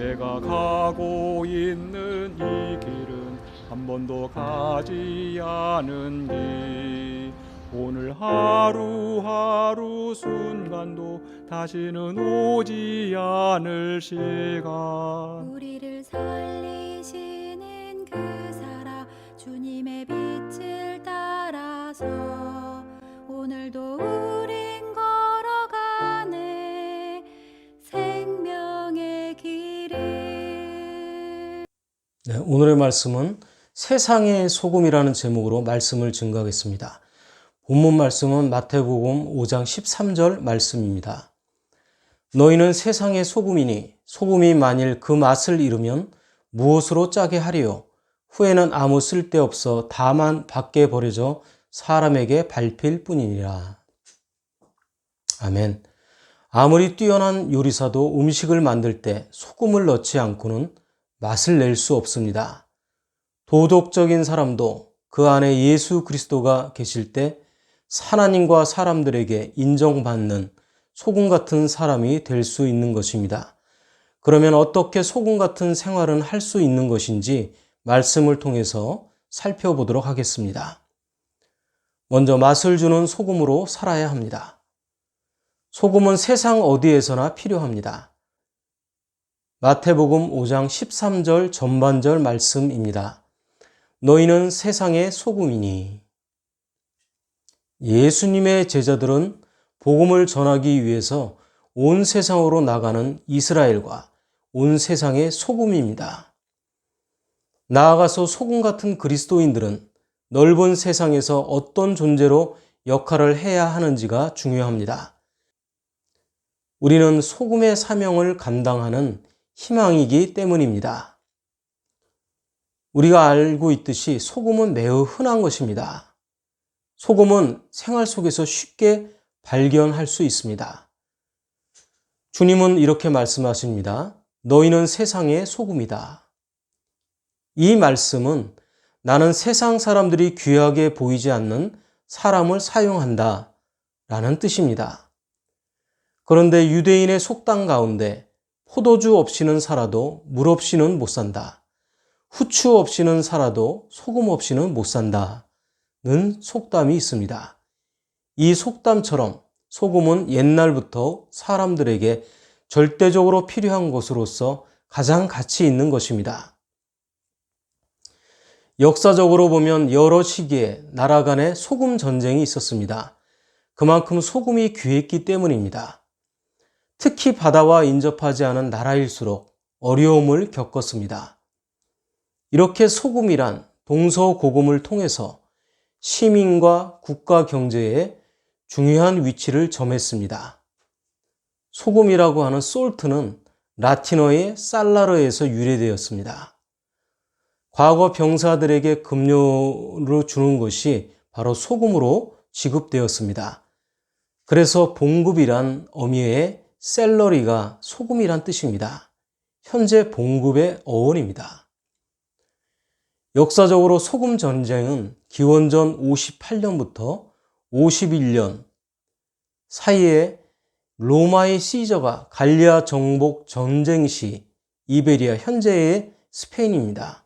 내가 가고 있는 이 길은 한 번도 가지 않은 길. 오늘 하루하루 순간도 다시는 오지 않을 시간. 우리를 살리시는 그 사랑 주님의 빛을 따라서 오늘도 우린 걸어가네 생명의 길을. 오늘의 말씀은 세상의 소금이라는 제목으로 말씀을 증거하겠습니다. 본문 말씀은 마태복음 5장 13절 말씀입니다. 너희는 세상의 소금이니 소금이 만일 그 맛을 잃으면 무엇으로 짜게 하리요? 후에는 아무 쓸데없어 다만 밖에 버려져 사람에게 밟힐 뿐이니라. 아멘. 아무리 뛰어난 요리사도 음식을 만들 때 소금을 넣지 않고는 맛을 낼 수 없습니다. 도덕적인 사람도 그 안에 예수 그리스도가 계실 때 하나님과 사람들에게 인정받는 소금 같은 사람이 될 수 있는 것입니다. 그러면 어떻게 소금 같은 생활은 할 수 있는 것인지 말씀을 통해서 살펴보도록 하겠습니다. 먼저 맛을 주는 소금으로 살아야 합니다. 소금은 세상 어디에서나 필요합니다. 마태복음 5장 13절 전반절 말씀입니다. 너희는 세상의 소금이니. 예수님의 제자들은 복음을 전하기 위해서 온 세상으로 나가는 이스라엘과 온 세상의 소금입니다. 나아가서 소금 같은 그리스도인들은 넓은 세상에서 어떤 존재로 역할을 해야 하는지가 중요합니다. 우리는 소금의 사명을 감당하는 희망이기 때문입니다. 우리가 알고 있듯이 소금은 매우 흔한 것입니다. 소금은 생활 속에서 쉽게 발견할 수 있습니다. 주님은 이렇게 말씀하십니다. 너희는 세상의 소금이다. 이 말씀은 나는 세상 사람들이 귀하게 보이지 않는 사람을 사용한다 라는 뜻입니다. 그런데 유대인의 속담 가운데 포도주 없이는 살아도 물 없이는 못 산다. 후추 없이는 살아도 소금 없이는 못 산다. 는 속담이 있습니다. 이 속담처럼 소금은 옛날부터 사람들에게 절대적으로 필요한 것으로서 가장 가치 있는 것입니다. 역사적으로 보면 여러 시기에 나라 간에 소금 전쟁이 있었습니다. 그만큼 소금이 귀했기 때문입니다. 특히 바다와 인접하지 않은 나라일수록 어려움을 겪었습니다. 이렇게 소금이란 동서고금을 통해서 시민과 국가 경제에 중요한 위치를 점했습니다. 소금이라고 하는 솔트는 라틴어의 살라르에서 유래되었습니다. 과거 병사들에게 급료로 주는 것이 바로 소금으로 지급되었습니다. 그래서 봉급이란 어미의 셀러리가 소금이란 뜻입니다. 현재 봉급의 어원입니다. 역사적으로 소금 전쟁은 기원전 58년부터 51년 사이에 로마의 시저가 갈리아 정복 전쟁 시 이베리아, 현재의 스페인입니다.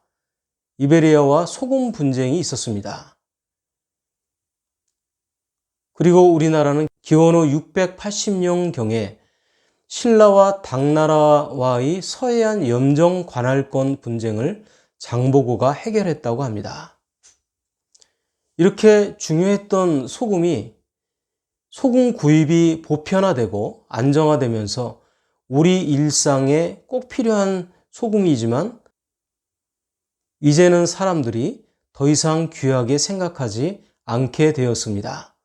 이베리아와 소금 분쟁이 있었습니다. 그리고 우리나라는 기원후 680년경에 신라와 당나라와의 서해안 염정 관할권 분쟁을 장보고가 해결했다고 합니다. 이렇게 중요했던 소금이 소금 구입이 보편화되고 안정화되면서 우리 일상에 꼭 필요한 소금이지만 이제는 사람들이 더 이상 귀하게 생각하지 않게 되었습니다.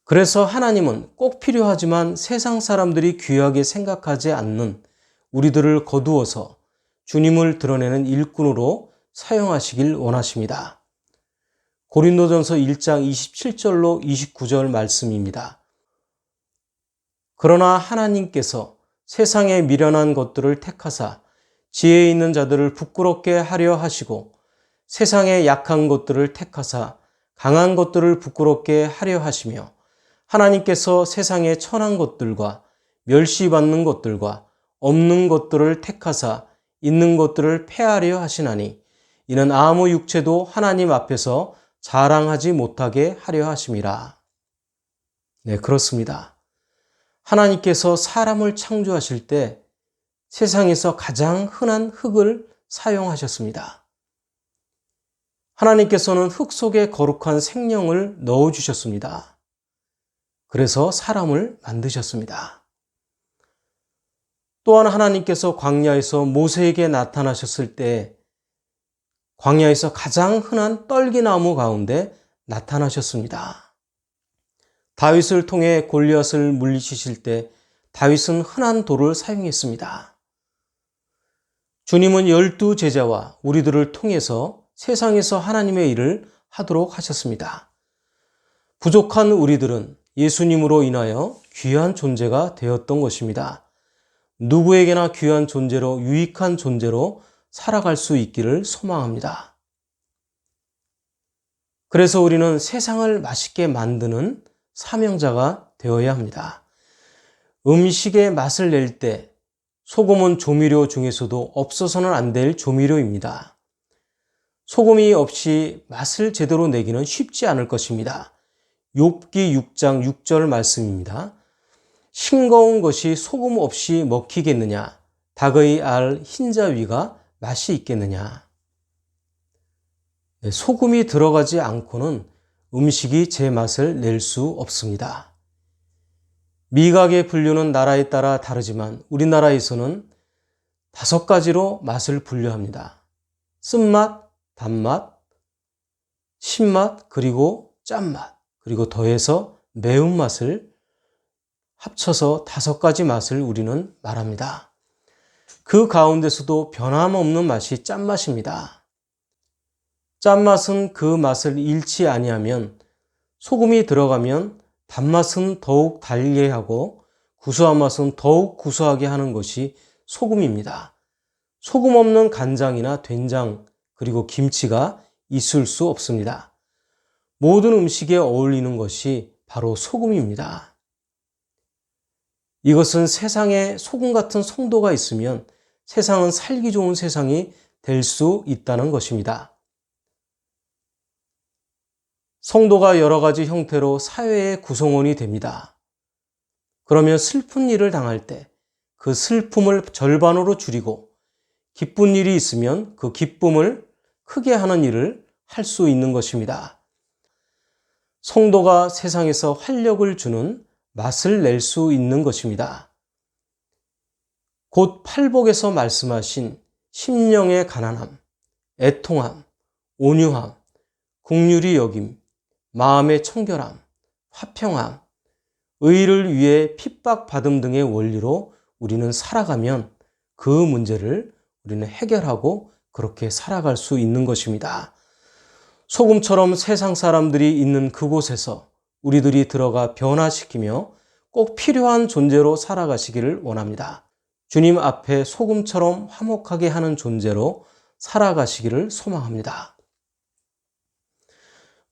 그래서 하나님은 꼭 필요하지만 세상 사람들이 귀하게 생각하지 않는 우리들을 거두어서 주님을 드러내는 일꾼으로 사용하시길 원하십니다. 고린도전서 1장 27절로 29절 말씀입니다. 그러나 하나님께서 세상의 미련한 것들을 택하사 지혜 있는 자들을 부끄럽게 하려 하시고 세상의 약한 것들을 택하사 강한 것들을 부끄럽게 하려 하시며 하나님께서 세상의 천한 것들과 멸시받는 것들과 없는 것들을 택하사 있는 것들을 폐하려 하시나니 이는 아무 육체도 하나님 앞에서 자랑하지 못하게 하려 하심이라. 네, 그렇습니다. 하나님께서 사람을 창조하실 때 세상에서 가장 흔한 흙을 사용하셨습니다. 하나님께서는 흙 속에 거룩한 생명을 넣어주셨습니다. 그래서 사람을 만드셨습니다. 또한 하나님께서 광야에서 모세에게 나타나셨을 때 광야에서 가장 흔한 떨기나무 가운데 나타나셨습니다. 다윗을 통해 골리앗을 물리치실 때 다윗은 흔한 돌을 사용했습니다. 주님은 12 제자와 우리들을 통해서 세상에서 하나님의 일을 하도록 하셨습니다. 부족한 우리들은 예수님으로 인하여 귀한 존재가 되었던 것입니다. 누구에게나 귀한 존재로, 유익한 존재로 살아갈 수 있기를 소망합니다. 그래서 우리는 세상을 맛있게 만드는 사명자가 되어야 합니다. 음식의 맛을 낼 때 소금은 조미료 중에서도 없어서는 안 될 조미료입니다. 소금이 없이 맛을 제대로 내기는 쉽지 않을 것입니다. 욥기 6장 6절 말씀입니다. 싱거운 것이 소금 없이 먹히겠느냐? 닭의 알 흰자위가 맛이 있겠느냐? 소금이 들어가지 않고는 음식이 제 맛을 낼 수 없습니다. 미각의 분류는 나라에 따라 다르지만 우리나라에서는 5가지로 맛을 분류합니다. 쓴맛, 단맛, 신맛, 그리고 짠맛, 그리고 더해서 매운맛을 합쳐서 5가지 맛을 우리는 말합니다. 그 가운데서도 변함없는 맛이 짠맛입니다. 짠맛은 그 맛을 잃지 아니하면 소금이 들어가면 단맛은 더욱 달게 하고 구수한 맛은 더욱 구수하게 하는 것이 소금입니다. 소금 없는 간장이나 된장 그리고 김치가 있을 수 없습니다. 모든 음식에 어울리는 것이 바로 소금입니다. 이것은 세상에 소금 같은 성도가 있으면 세상은 살기 좋은 세상이 될 수 있다는 것입니다. 성도가 여러 가지 형태로 사회의 구성원이 됩니다. 그러면 슬픈 일을 당할 때 그 슬픔을 절반으로 줄이고 기쁜 일이 있으면 그 기쁨을 크게 하는 일을 할 수 있는 것입니다. 성도가 세상에서 활력을 주는 맛을 낼 수 있는 것입니다. 곧 팔복에서 말씀하신 심령의 가난함, 애통함, 온유함, 긍휼히 여김, 마음의 청결함, 화평함, 의를 위해 핍박받음 등의 원리로 우리는 살아가면 그 문제를 우리는 해결하고 그렇게 살아갈 수 있는 것입니다. 소금처럼 세상 사람들이 있는 그곳에서 우리들이 들어가 변화시키며 꼭 필요한 존재로 살아가시기를 원합니다. 주님 앞에 소금처럼 화목하게 하는 존재로 살아가시기를 소망합니다.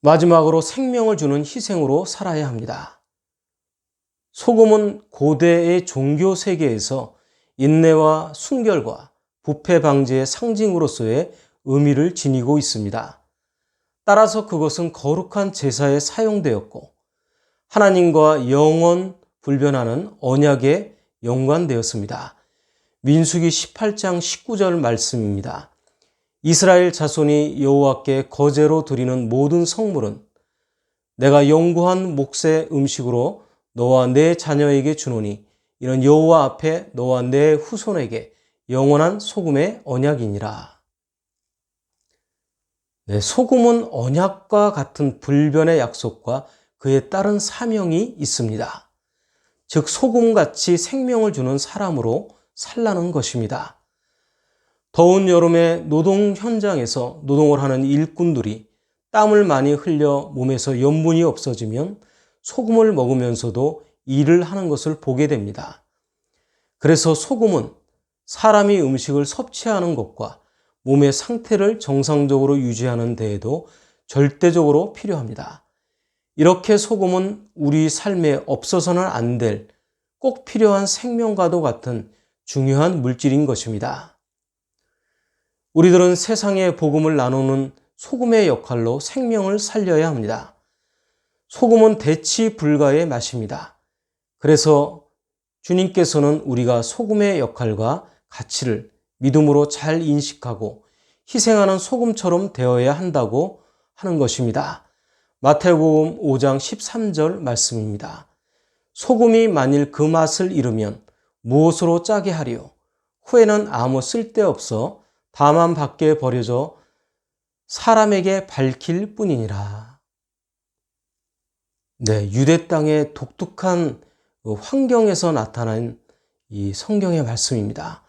마지막으로 생명을 주는 희생으로 살아야 합니다. 소금은 고대의 종교 세계에서 인내와 순결과 부패 방지의 상징으로서의 의미를 지니고 있습니다. 따라서 그것은 거룩한 제사에 사용되었고 하나님과 영원 불변하는 언약에 연관되었습니다. 민수기 18장 19절 말씀입니다. 이스라엘 자손이 여호와께 거제로 드리는 모든 성물은 내가 영구한 몫의 음식으로 너와 내 자녀에게 주노니 이는 여호와 앞에 너와 내 후손에게 영원한 소금의 언약이니라. 네, 소금은 언약과 같은 불변의 약속과 그에 따른 사명이 있습니다. 즉 소금같이 생명을 주는 사람으로 살라는 것입니다. 더운 여름에 노동 현장에서 노동을 하는 일꾼들이 땀을 많이 흘려 몸에서 염분이 없어지면 소금을 먹으면서도 일을 하는 것을 보게 됩니다. 그래서 소금은 사람이 음식을 섭취하는 것과 몸의 상태를 정상적으로 유지하는 데에도 절대적으로 필요합니다. 이렇게 소금은 우리 삶에 없어서는 안 될 꼭 필요한 생명과도 같은 중요한 물질인 것입니다. 우리들은 세상의 복음을 나누는 소금의 역할로 생명을 살려야 합니다. 소금은 대치 불가의 맛입니다. 그래서 주님께서는 우리가 소금의 역할과 가치를 믿음으로 잘 인식하고 희생하는 소금처럼 되어야 한다고 하는 것입니다. 마태복음 5장 13절 말씀입니다. 소금이 만일 그 맛을 잃으면 무엇으로 짜게 하리요? 후에는 아무 쓸데없어 다만 밖에 버려져 사람에게 밝힐 뿐이니라. 네, 유대 땅의 독특한 환경에서 나타난 이 성경의 말씀입니다.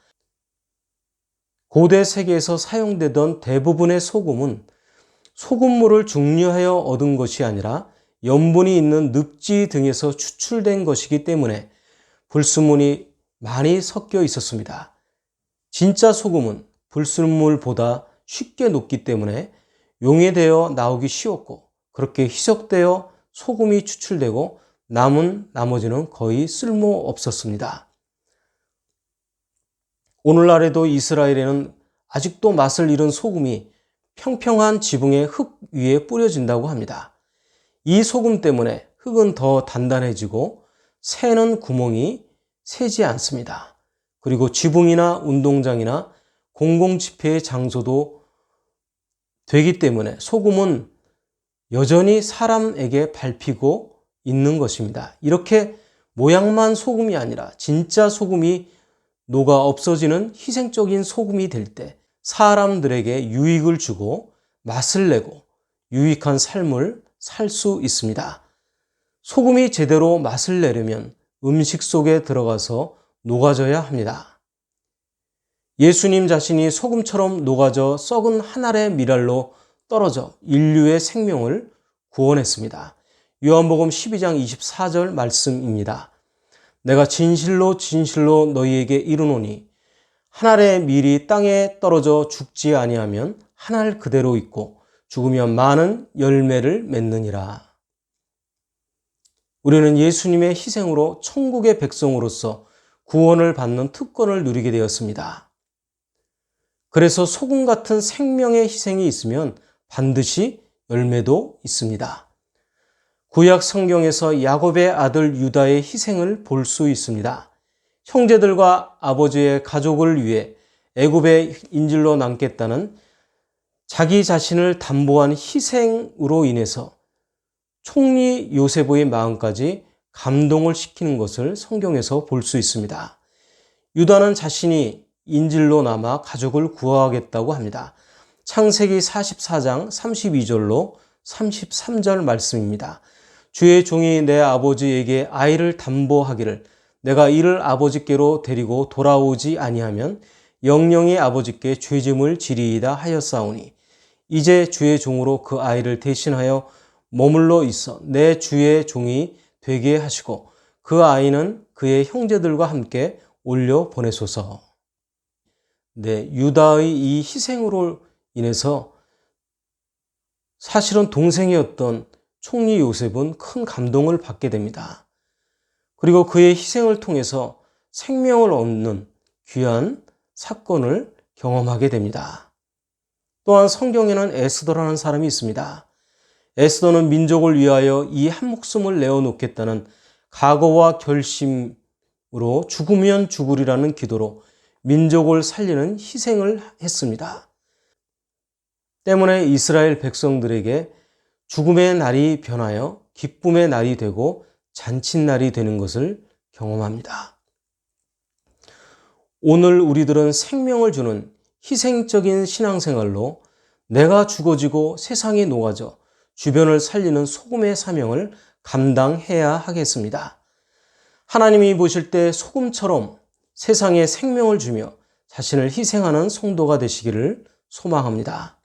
고대 세계에서 사용되던 대부분의 소금은 소금물을 증류하여 얻은 것이 아니라 염분이 있는 늪지 등에서 추출된 것이기 때문에 불순물이 많이 섞여 있었습니다. 진짜 소금은 불순물보다 쉽게 녹기 때문에 용해되어 나오기 쉬웠고 그렇게 희석되어 소금이 추출되고 남은 나머지는 거의 쓸모 없었습니다. 오늘날에도 이스라엘에는 아직도 맛을 잃은 소금이 평평한 지붕의 흙 위에 뿌려진다고 합니다. 이 소금 때문에 흙은 더 단단해지고 새는 구멍이 새지 않습니다. 그리고 지붕이나 운동장이나 공공집회의 장소도 되기 때문에 소금은 여전히 사람에게 밟히고 있는 것입니다. 이렇게 모양만 소금이 아니라 진짜 소금이 녹아 없어지는 희생적인 소금이 될 때 사람들에게 유익을 주고 맛을 내고 유익한 삶을 살 수 있습니다. 소금이 제대로 맛을 내려면 음식 속에 들어가서 녹아져야 합니다. 예수님 자신이 소금처럼 녹아져 썩은 한 알의 밀알로 떨어져 인류의 생명을 구원했습니다. 요한복음 12장 24절 말씀입니다. 내가 진실로 진실로 너희에게 이르노니 한 알의 밀이 땅에 떨어져 죽지 아니하면 한 알 그대로 있고 죽으면 많은 열매를 맺느니라. 우리는 예수님의 희생으로 천국의 백성으로서 구원을 받는 특권을 누리게 되었습니다. 그래서 소금 같은 생명의 희생이 있으면 반드시 열매도 있습니다. 구약 성경에서 야곱의 아들 유다의 희생을 볼 수 있습니다. 형제들과 아버지의 가족을 위해 애굽의 인질로 남겠다는 자기 자신을 담보한 희생으로 인해서 총리 요세프의 마음까지 감동을 시키는 것을 성경에서 볼 수 있습니다. 유다는 자신이 인질로 남아 가족을 구하겠다고 합니다. 창세기 44장 32절로 33절 말씀입니다. 주의 종이 내 아버지에게 아이를 담보하기를 내가 이를 아버지께로 데리고 돌아오지 아니하면 영영이 아버지께 죄짐을 지리이다 하였사오니 이제 주의 종으로 그 아이를 대신하여 머물러 있어 내 주의 종이 되게 하시고 그 아이는 그의 형제들과 함께 올려 보내소서. 네, 유다의 이 희생으로 인해서 사실은 동생이었던 총리 요셉은 큰 감동을 받게 됩니다. 그리고 그의 희생을 통해서 생명을 얻는 귀한 사건을 경험하게 됩니다. 또한 성경에는 에스더라는 사람이 있습니다. 에스더는 민족을 위하여 이 한 목숨을 내어놓겠다는 각오와 결심으로 죽으면 죽으리라는 기도로 민족을 살리는 희생을 했습니다. 때문에 이스라엘 백성들에게 죽음의 날이 변하여 기쁨의 날이 되고 잔칫날이 되는 것을 경험합니다. 오늘 우리들은 생명을 주는 희생적인 신앙생활로 내가 죽어지고 세상이 녹아져 주변을 살리는 소금의 사명을 감당해야 하겠습니다. 하나님이 보실 때 소금처럼 세상에 생명을 주며 자신을 희생하는 성도가 되시기를 소망합니다.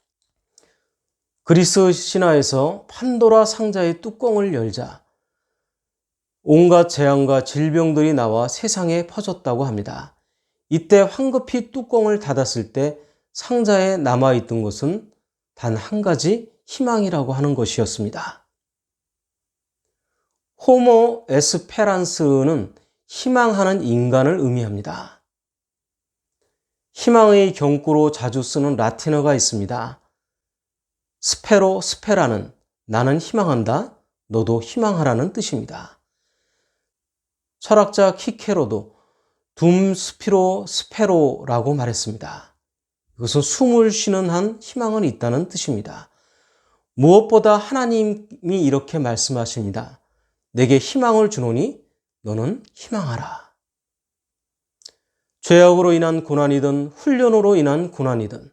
그리스 신화에서 판도라 상자의 뚜껑을 열자 온갖 재앙과 질병들이 나와 세상에 퍼졌다고 합니다. 이때 황급히 뚜껑을 닫았을 때 상자에 남아있던 것은 단 한 가지 희망이라고 하는 것이었습니다. 호모 에스페란스는 희망하는 인간을 의미합니다. 희망의 경구로 자주 쓰는 라틴어가 있습니다. 스페로 스페라는 나는 희망한다, 너도 희망하라는 뜻입니다. 철학자 키케로도 둠 스피로 스페로라고 말했습니다. 이것은 숨을 쉬는 한 희망은 있다는 뜻입니다. 무엇보다 하나님이 이렇게 말씀하십니다. 내게 희망을 주노니 너는 희망하라. 죄악으로 인한 고난이든 훈련으로 인한 고난이든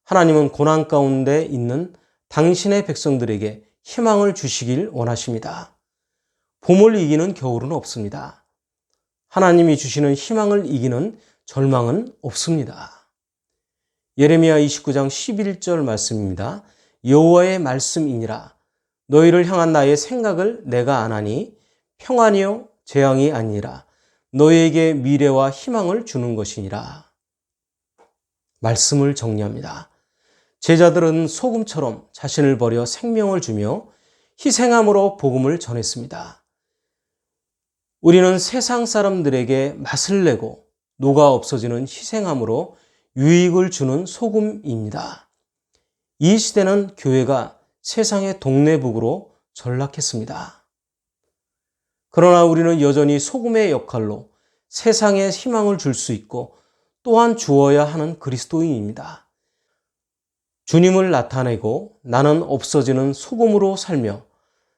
하나님은 고난 가운데 있는 당신의 백성들에게 희망을 주시길 원하십니다. 봄을 이기는 겨울은 없습니다. 하나님이 주시는 희망을 이기는 절망은 없습니다. 예레미야 29장 11절 말씀입니다. 여호와의 말씀이니라. 너희를 향한 나의 생각을 내가 아나니 평안이요 재앙이 아니라 너희에게 미래와 희망을 주는 것이니라. 말씀을 정리합니다. 제자들은 소금처럼 자신을 버려 생명을 주며 희생함으로 복음을 전했습니다. 우리는 세상 사람들에게 맛을 내고 녹아 없어지는 희생함으로 유익을 주는 소금입니다. 이 시대는 교회가 세상의 동네북으로 전락했습니다. 그러나 우리는 여전히 소금의 역할로 세상에 희망을 줄 수 있고 또한 주어야 하는 그리스도인입니다. 주님을 나타내고 나는 없어지는 소금으로 살며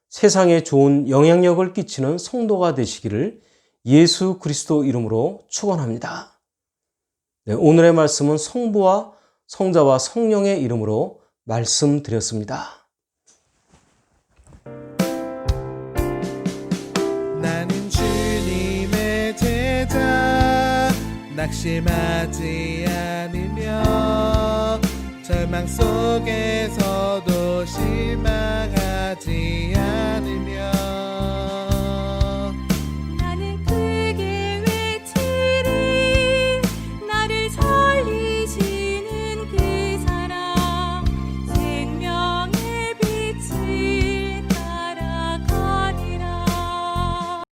세상에 좋은 영향력을 끼치는 성도가 되시기를 예수 그리스도 이름으로 축원합니다. 네, 오늘의 말씀은 성부와 성자와 성령의 이름으로 말씀드렸습니다. 나는 주님의 제자 낙심하지 않으며 절망 속에서도 실망하지